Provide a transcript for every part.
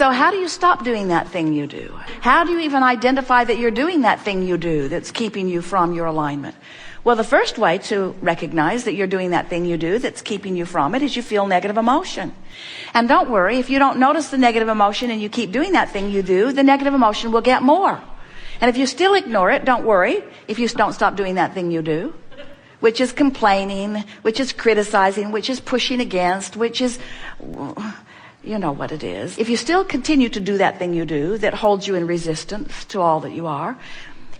So how do you stop doing that thing you do? How do you even identify that you're doing that thing you do that's keeping you from your alignment? Well, the first way to recognize that you're doing that thing you do that's keeping you from it is you feel negative emotion. And don't worry, if you don't notice the negative emotion and you keep doing that thing you do, the negative emotion will get more. And if you still ignore it, don't worry if you don't stop doing that thing you do, which is complaining, which is criticizing, which is pushing against, which is, you know what it is. If you still continue to do that thing you do that holds you in resistance to all that you are,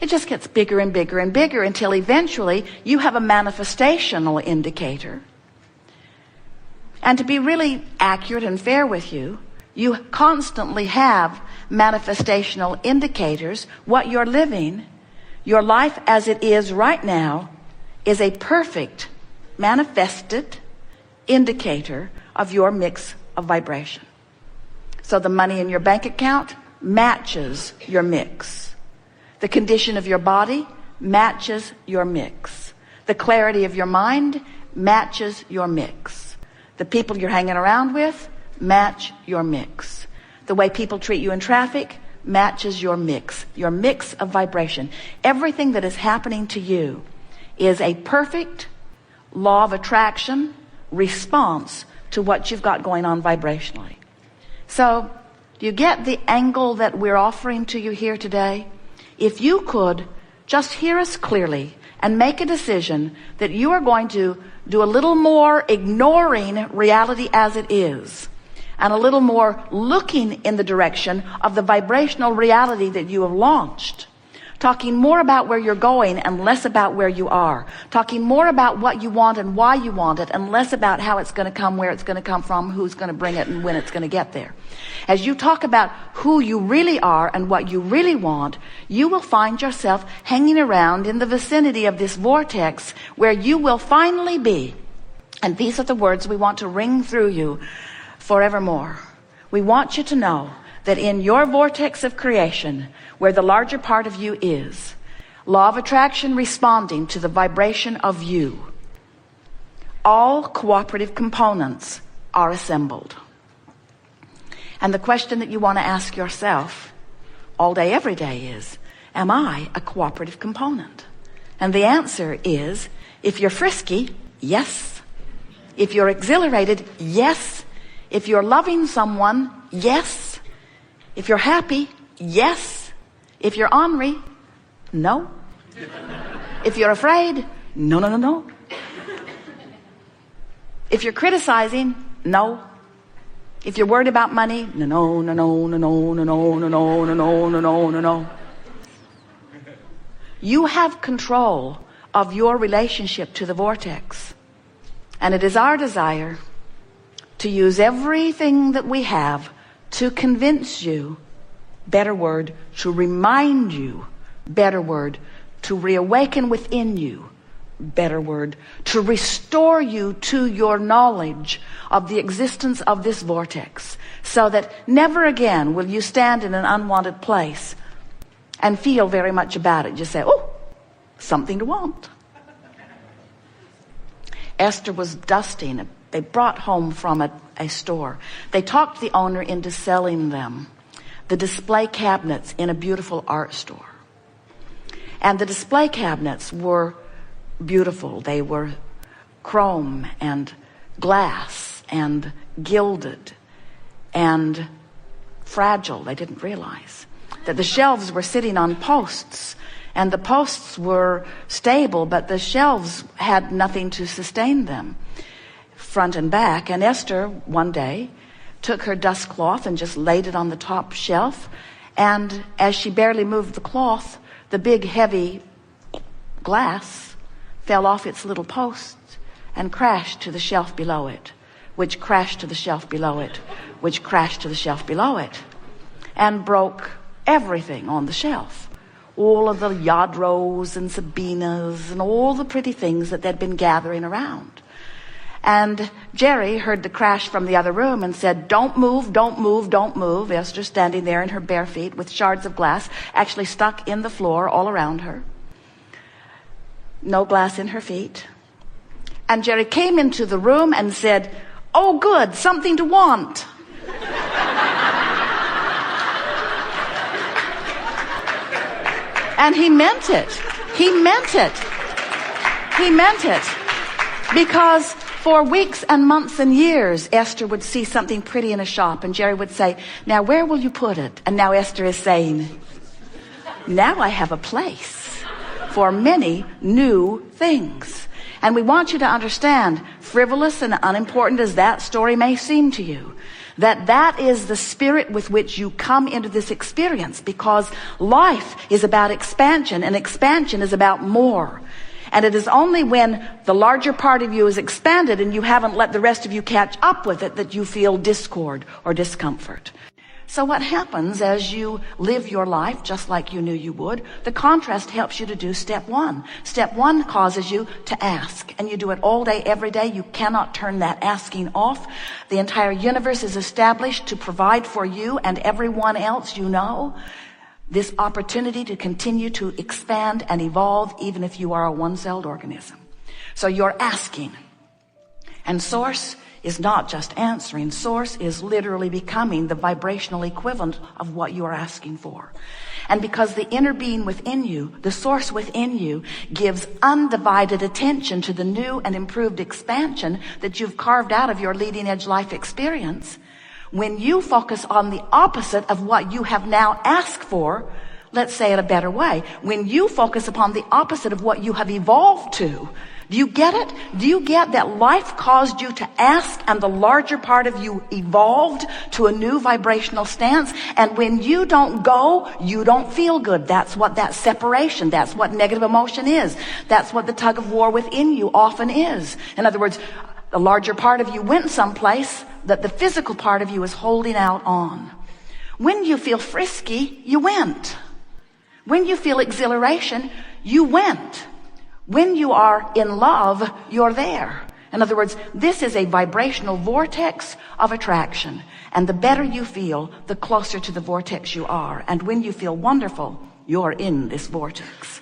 it just gets bigger and bigger and bigger until eventually you have a manifestational indicator. And to be really accurate and fair with you, you constantly have manifestational indicators. What you're living, your life as it is right now, is a perfect manifested indicator of your mix of vibration. So the money in your bank account matches your mix. The condition of your body matches your mix. The clarity of your mind matches your mix. The people you're hanging around with match your mix. The way people treat you in traffic matches your mix of vibration. Everything that is happening to you is a perfect law of attraction response to what you've got going on vibrationally. So, do you get the angle that we're offering to you here today? If you could just hear us clearly and make a decision that you are going to do a little more ignoring reality as it is, and a little more looking in the direction of the vibrational reality that you have launched. Talking more about where you're going and less about where you are. Talking more about what you want and why you want it and less about how it's going to come, where it's going to come from, who's going to bring it, and when it's going to get there. As you talk about who you really are and what you really want, you will find yourself hanging around in the vicinity of this vortex where you will finally be. And these are the words we want to ring through you forevermore. We want you to know that in your vortex of creation, where the larger part of you is, law of attraction responding to the vibration of you, all cooperative components are assembled. And the question that you want to ask yourself all day, every day is, am I a cooperative component? And the answer is, if you're frisky, yes. If you're exhilarated, yes. If you're loving someone, yes. If you're happy, yes. If you're ornery, no. If you're afraid, no, no, no, no. If you're criticizing, no. If you're worried about money, no, no, no, no, no, no, no, no, no, no, no, no, no, no, no, no. You have control of your relationship to the vortex. And it is our desire to use everything that we have to convince you, better word, to remind you, better word, to reawaken within you, better word, to restore you to your knowledge of the existence of this vortex, so that never again will you stand in an unwanted place and feel very much about it. Just say, oh, something to want. Esther was dusting. They brought home from a store. They talked the owner into selling them the display cabinets in a beautiful art store. And the display cabinets were beautiful. They were chrome and glass and gilded and fragile. They didn't realize that the shelves were sitting on posts, and the posts were stable, but the shelves had nothing to sustain them, front and back. And Esther, one day, took her dust cloth and just laid it on the top shelf, and as she barely moved the cloth, the big heavy glass fell off its little posts and crashed to the shelf below it, which crashed to the shelf below it, which crashed to the shelf below it, and broke everything on the shelf. All of the Yadros and Sabinas and all the pretty things that they'd been gathering around. And Jerry heard the crash from the other room and said, don't move, don't move, don't move. Esther standing there in her bare feet with shards of glass actually stuck in the floor all around her. No glass in her feet. And Jerry came into the room and said, oh good, something to want. And he meant it. He meant it. He meant it. Because for weeks and months and years, Esther would see something pretty in a shop, and Jerry would say, now where will you put it? And now Esther is saying, now I have a place for many new things. And we want you to understand, frivolous and unimportant as that story may seem to you, that is the spirit with which you come into this experience, because life is about expansion, and expansion is about more. And it is only when the larger part of you is expanded and you haven't let the rest of you catch up with it that you feel discord or discomfort. So what happens as you live your life just like you knew you would? The contrast helps you to do step one. Step one causes you to ask, and you do it all day, every day. You cannot turn that asking off. The entire universe is established to provide for you and everyone else you know this opportunity to continue to expand and evolve, even if you are a one-celled organism. So you're asking. And source is not just answering. Source is literally becoming the vibrational equivalent of what you are asking for. And because the inner being within you, the source within you, gives undivided attention to the new and improved expansion that you've carved out of your leading edge life experience, when you focus on the opposite of what you have now asked for, let's say it a better way, when you focus upon the opposite of what you have evolved to, do you get it? Do you get that life caused you to ask, and the larger part of you evolved to a new vibrational stance? And when you don't go, you don't feel good. That's what that separation, that's what negative emotion is. That's what the tug of war within you often is. In other words, the larger part of you went someplace that the physical part of you is holding out on. When you feel frisky, you went. When you feel exhilaration, you went. When you are in love, you're there. In other words, this is a vibrational vortex of attraction. And the better you feel, the closer to the vortex you are. And when you feel wonderful, you're in this vortex.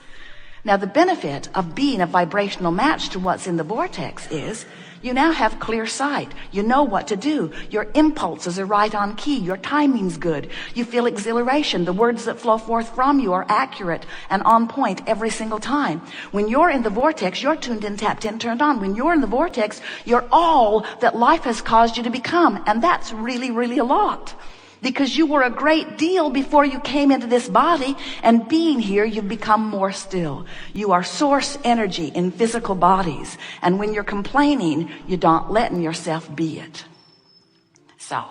Now, the benefit of being a vibrational match to what's in the vortex is you now have clear sight. You know what to do. Your impulses are right on key. Your timing's good. You feel exhilaration. The words that flow forth from you are accurate and on point every single time. When you're in the vortex, you're tuned in, tapped in, turned on. When you're in the vortex, you're all that life has caused you to become. And that's really, really a lot. Because you were a great deal before you came into this body, and being here, you've become more still. You are source energy in physical bodies. And when you're complaining, you're not letting yourself be it. So,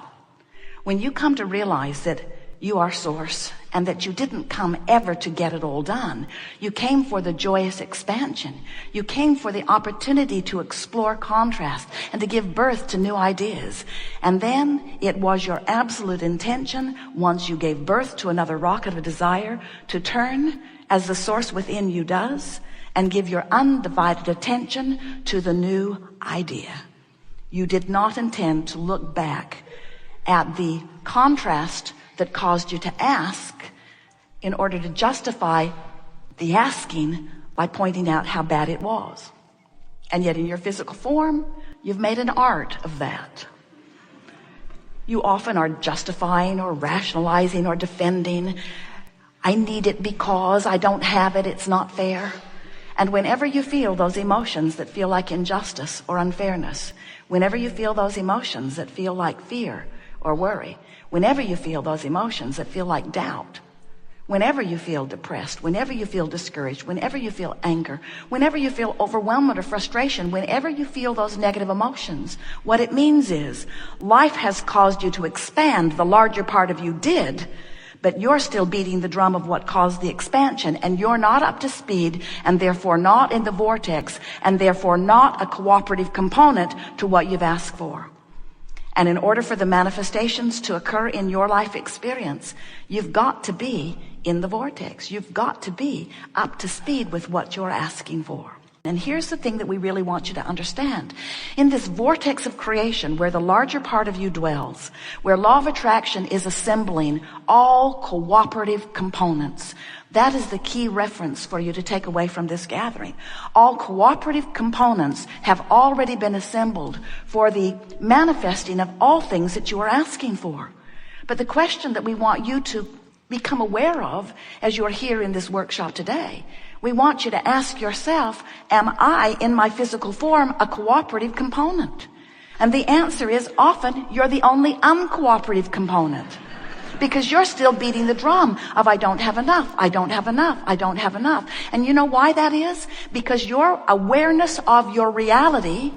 when you come to realize that you are source and that you didn't come ever to get it all done, you came for the joyous expansion. You came for the opportunity to explore contrast and to give birth to new ideas. And then it was your absolute intention, once you gave birth to another rocket of desire, to turn as the source within you does and give your undivided attention to the new idea. You did not intend to look back at the contrast that caused you to ask in order to justify the asking by pointing out how bad it was. And yet in your physical form, you've made an art of that. You often are justifying or rationalizing or defending. I need it because I don't have it. It's not fair. And whenever you feel those emotions that feel like injustice or unfairness, whenever you feel those emotions that feel like fear or worry, whenever you feel those emotions that feel like doubt, whenever you feel depressed, whenever you feel discouraged, whenever you feel anger, whenever you feel overwhelmed or frustration, whenever you feel those negative emotions, what it means is life has caused you to expand. The larger part of you did, but you're still beating the drum of what caused the expansion, and you're not up to speed, and therefore not in the vortex, and therefore not a cooperative component to what you've asked for. And in order for the manifestations to occur in your life experience, you've got to be in the vortex. You've got to be up to speed with what you're asking for. And here's the thing that we really want you to understand. In this vortex of creation, where the larger part of you dwells, where law of attraction is assembling all cooperative components, that is the key reference for you to take away from this gathering. All cooperative components have already been assembled for the manifesting of all things that you are asking for. But the question that we want you to become aware of as you're here in this workshop today. We want you to ask yourself, am I, in my physical form, a cooperative component? And the answer is often you're the only uncooperative component. Because you're still beating the drum of I don't have enough, I don't have enough, I don't have enough. And you know why that is? Because your awareness of your reality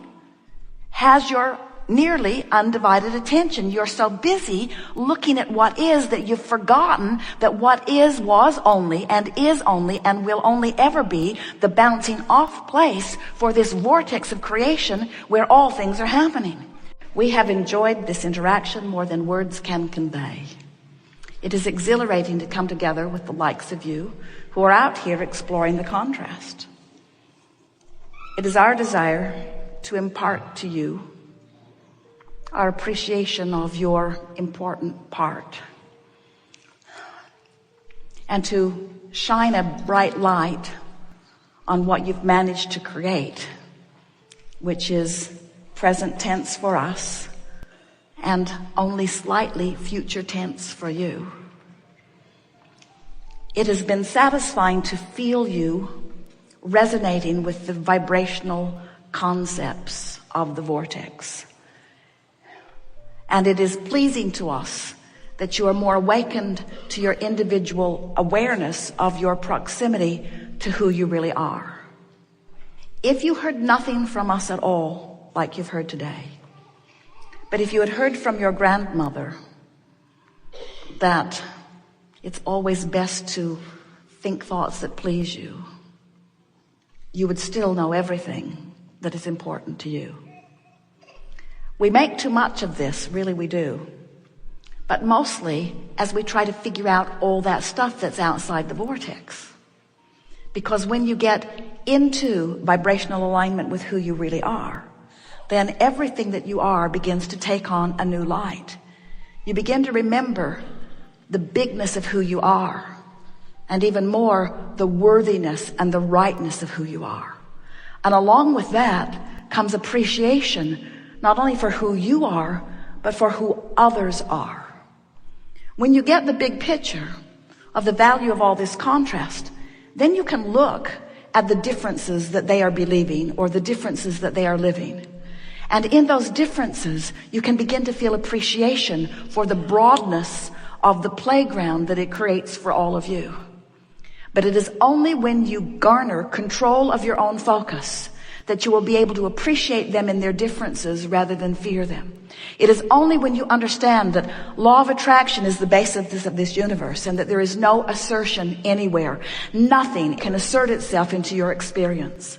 has your nearly undivided attention. You're so busy looking at what is that you've forgotten that what is was only and is only and will only ever be the bouncing off place for this vortex of creation where all things are happening. We have enjoyed this interaction more than words can convey. It is exhilarating to come together with the likes of you who are out here exploring the contrast. It is our desire to impart to you our appreciation of your important part and to shine a bright light on what you've managed to create, which is present tense for us and only slightly future tense for you. It has been satisfying to feel you resonating with the vibrational concepts of the vortex. And it is pleasing to us that you are more awakened to your individual awareness of your proximity to who you really are. If you heard nothing from us at all, like you've heard today, but if you had heard from your grandmother that it's always best to think thoughts that please you, you would still know everything that is important to you. We make too much of this, really we do. But mostly as we try to figure out all that stuff that's outside the vortex. Because when you get into vibrational alignment with who you really are, then everything that you are begins to take on a new light. You begin to remember the bigness of who you are, and even more, the worthiness and the rightness of who you are. And along with that comes appreciation, not only for who you are, but for who others are. When you get the big picture of the value of all this contrast, then you can look at the differences that they are believing or the differences that they are living. And in those differences, you can begin to feel appreciation for the broadness of the playground that it creates for all of you. But it is only when you garner control of your own focus that you will be able to appreciate them in their differences rather than fear them. It is only when you understand that law of attraction is the base of this universe and that there is no assertion anywhere. Nothing can assert itself into your experience.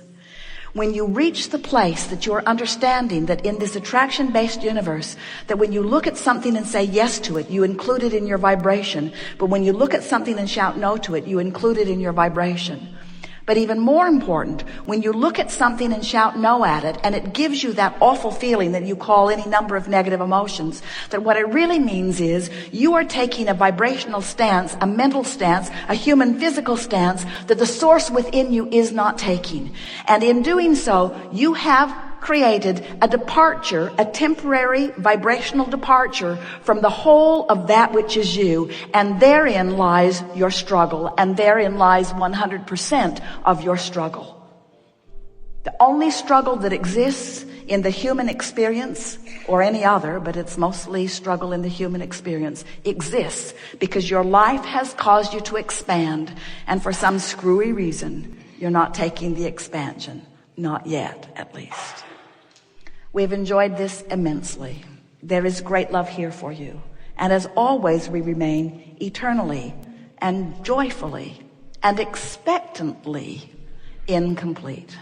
When you reach the place that you're understanding that in this attraction-based universe, that when you look at something and say yes to it, you include it in your vibration. But when you look at something and shout no to it, you include it in your vibration. But even more important, when you look at something and shout no at it, and it gives you that awful feeling that you call any number of negative emotions, that what it really means is you are taking a vibrational stance, a mental stance, a human physical stance that the source within you is not taking. And in doing so, you have created a departure, a temporary vibrational departure from the whole of that which is you, and therein lies your struggle, and therein lies 100% of your struggle. The only struggle that exists in the human experience, or any other, but it's mostly struggle in the human experience, exists because your life has caused you to expand, and for some screwy reason, you're not taking the expansion. Not yet, at least. We've enjoyed this immensely. There is great love here for you. And as always, we remain eternally and joyfully and expectantly incomplete.